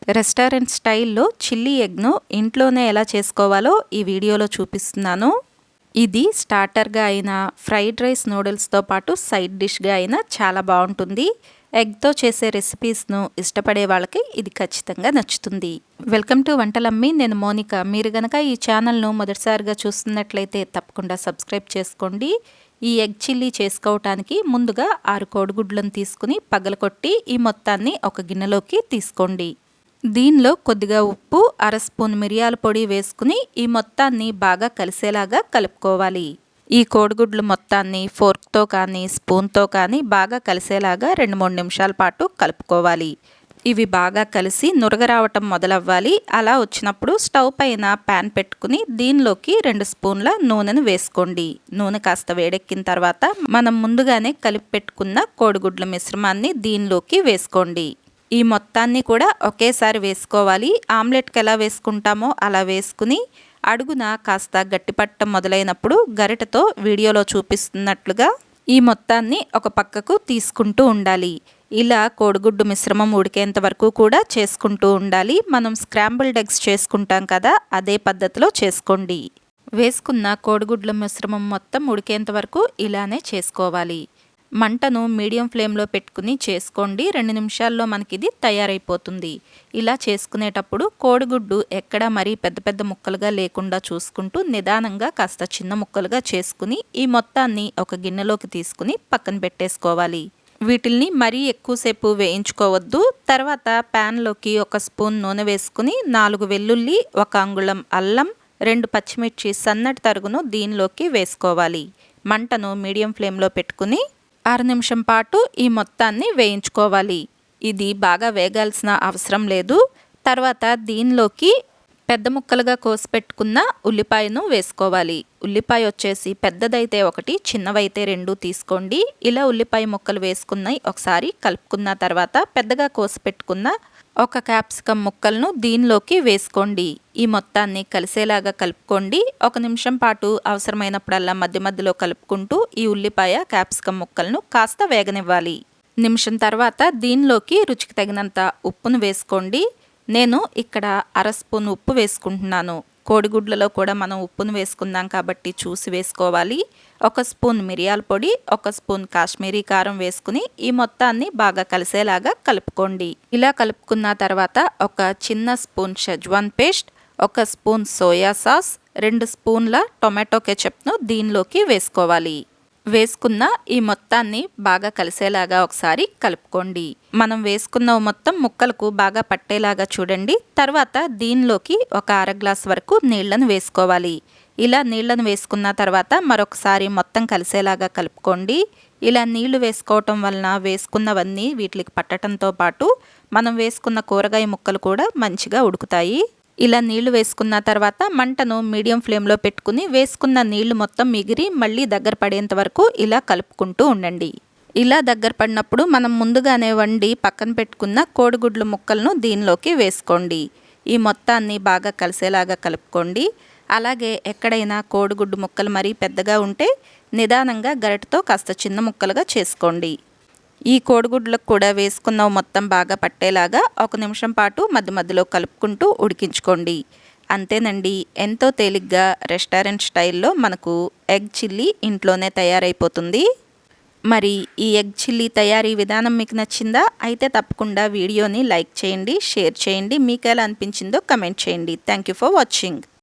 Restaurant స్టైల్లో chilli ఎగ్ను ఇంట్లోనే ఎలా చేసుకోవాలో ఈ వీడియోలో చూపిస్తున్నాను. ఇది స్టార్టర్గా అయినా, ఫ్రైడ్ రైస్ నూడిల్స్తో పాటు సైడ్ డిష్గా అయినా చాలా బాగుంటుంది. ఎగ్తో చేసే రెసిపీస్ను ఇష్టపడే వాళ్ళకి ఇది ఖచ్చితంగా నచ్చుతుంది. Welcome to Vantalammi. నేను మోనిక. మీరు గనక ఈ ఛానల్ను మొదటిసారిగా చూస్తున్నట్లయితే తప్పకుండా సబ్స్క్రైబ్ చేసుకోండి. ఈ ఎగ్ చిల్లీ చేసుకోవటానికి ముందుగా 6 కోడిగుడ్లను తీసుకుని పగలకొట్టి ఈ మొత్తాన్ని ఒక గిన్నెలోకి తీసుకోండి. దీనిలో కొద్దిగా ఉప్పు, 1/2 స్పూన్ మిరియాల పొడి వేసుకుని ఈ మొత్తాన్ని బాగా కలిసేలాగా కలుపుకోవాలి. ఈ కోడిగుడ్లు మొత్తాన్ని ఫోర్క్తో కానీ స్పూన్తో కానీ బాగా కలిసేలాగా 2-3 నిమిషాల పాటు కలుపుకోవాలి. ఇవి బాగా కలిసి నురగ రావటం మొదలవ్వాలి. అలా వచ్చినప్పుడు స్టవ్ పైన ప్యాన్ పెట్టుకుని దీనిలోకి 2 స్పూన్ల నూనెను వేసుకోండి. నూనె కాస్త వేడెక్కిన తర్వాత మనం ముందుగానే కలిపి పెట్టుకున్న కోడిగుడ్ల మిశ్రమాన్ని దీనిలోకి వేసుకోండి. ఈ మొత్తాన్ని కూడా ఒకేసారి వేసుకోవాలి. ఆమ్లెట్కి ఎలా వేసుకుంటామో అలా వేసుకుని అడుగున కాస్త గట్టిపట్టం మొదలైనప్పుడు గరిటెతో వీడియోలో చూపిస్తున్నట్లుగా ఈ మొత్తాన్ని ఒక పక్కకు తీసుకుంటూ ఉండాలి. ఇలా కోడిగుడ్డు మిశ్రమం ఉడికేంత వరకు కూడా చేసుకుంటూ ఉండాలి. మనం స్క్రాంబుల్డ్ ఎగ్స్ చేసుకుంటాం కదా, అదే పద్ధతిలో చేసుకోండి. వేసుకున్న కోడిగుడ్ల మిశ్రమం మొత్తం ఉడికేంత వరకు ఇలానే చేసుకోవాలి. మంటను మీడియం ఫ్లేమ్లో పెట్టుకుని చేసుకోండి. 2 నిమిషాల్లో మనకిది తయారైపోతుంది. ఇలా చేసుకునేటప్పుడు కోడిగుడ్డు ఎక్కడా మరీ పెద్ద పెద్ద ముక్కలుగా లేకుండా చూసుకుంటూ నిదానంగా కాస్త చిన్న ముక్కలుగా చేసుకుని ఈ మొత్తాన్ని ఒక గిన్నెలోకి తీసుకుని పక్కన పెట్టేసుకోవాలి. వీటిల్ని మరీ ఎక్కువసేపు వేయించుకోవద్దు. తర్వాత ప్యాన్లోకి 1 స్పూన్ నూనె వేసుకుని 4 వెల్లుల్లి, 1 అంగుళం అల్లం, 2 పచ్చిమిర్చి సన్నటి తరుగును దీనిలోకి వేసుకోవాలి. మంటను మీడియం ఫ్లేమ్లో పెట్టుకుని 6 నిమిషం పాటు ఈ మొత్తాన్ని వేయించుకోవాలి. ఇది బాగా వేగాల్సిన అవసరం లేదు. తర్వాత దీనిలోకి పెద్ద ముక్కలుగా కోసి పెట్టుకున్న ఉల్లిపాయను వేసుకోవాలి. ఉల్లిపాయ వచ్చేసి పెద్దదైతే 1, చిన్నవైతే 2 తీసుకోండి. ఇలా ఉల్లిపాయ ముక్కలు వేసుకున్నాయి ఒకసారి కలుపుకున్న తర్వాత పెద్దగా కోసి పెట్టుకున్న 1 క్యాప్సికం ముక్కలను దీనిలోకి వేసుకోండి. ఈ మొత్తాన్ని కలిసేలాగా కలుపుకోండి. 1 నిమిషం పాటు అవసరమైనప్పుడల్లా మధ్య మధ్యలో కలుపుకుంటూ ఈ ఉల్లిపాయ క్యాప్సికం ముక్కలను కాస్త వేగనివ్వాలి. నిమిషం తర్వాత దీనిలోకి రుచికి తగినంత ఉప్పును వేసుకోండి. నేను ఇక్కడ 1/2 స్పూన్ ఉప్పు వేసుకుంటున్నాను. కోడిగుడ్లలో కూడా మనం ఉప్పును వేసుకుందాం కాబట్టి చూసి వేసుకోవాలి. 1 స్పూన్ మిరియాల పొడి, 1 స్పూన్ కాశ్మీరీ కారం వేసుకుని ఈ మొత్తాన్ని బాగా కలిసేలాగా కలుపుకోండి. ఇలా కలుపుకున్న తర్వాత 1 చిన్న spoon Schezwan paste, 1 spoon soya sauce, 2 స్పూన్ల టొమాటో కెచప్ను దీనిలోకి వేసుకోవాలి. వేసుకున్న ఈ మొత్తాన్ని బాగా కలిసేలాగా ఒకసారి కలుపుకోండి. మనం వేసుకున్న మొత్తం ముక్కలకు బాగా పట్టేలాగా చూడండి. తర్వాత దీనిలోకి 1 అర గ్లాస్ వరకు నీళ్లను వేసుకోవాలి. ఇలా నీళ్లను వేసుకున్న తర్వాత మరొకసారి మొత్తం కలిసేలాగా కలుపుకోండి. ఇలా నీళ్లు వేసుకోవటం వలన వేసుకున్నవన్నీ వీటికి పట్టడంతో పాటు మనం వేసుకున్న కూరగాయ ముక్కలు కూడా మంచిగా ఉడుకుతాయి. ఇలా నీళ్లు వేసుకున్న తర్వాత మంటను మీడియం ఫ్లేమ్లో పెట్టుకుని వేసుకున్న నీళ్లు మొత్తం మిగిరి మళ్ళీ దగ్గర పడేంత వరకు ఇలా కలుపుకుంటూ ఉండండి. ఇలా దగ్గర పడినప్పుడు మనం ముందుగానే వండి పక్కన పెట్టుకున్న కోడిగుడ్ల ముక్కలను దీనిలోకి వేసుకోండి. ఈ మొత్తాన్ని బాగా కలిసేలాగా కలుపుకోండి. అలాగే ఎక్కడైనా కోడిగుడ్డు ముక్కలు మరీ పెద్దగా ఉంటే నిదానంగా గరిటెతో కాస్త చిన్న ముక్కలుగా చేసుకోండి. ఈ కోడిగుడ్లకు కూడా వేసుకున్న మొత్తం బాగా పట్టేలాగా 1 నిమిషం పాటు మధ్య మధ్యలో కలుపుకుంటూ ఉడికించుకోండి. అంతేనండి, ఎంతో తేలిగ్గా రెస్టారెంట్ స్టైల్లో మనకు ఎగ్ చిల్లీ ఇంట్లోనే తయారైపోతుంది. మరి ఈ ఎగ్ చిల్లీ తయారీ విధానం మీకు నచ్చిందా? అయితే తప్పకుండా వీడియోని లైక్ చేయండి, షేర్ చేయండి. మీకు ఎలా అనిపించిందో కమెంట్ చేయండి. Thank you for watching.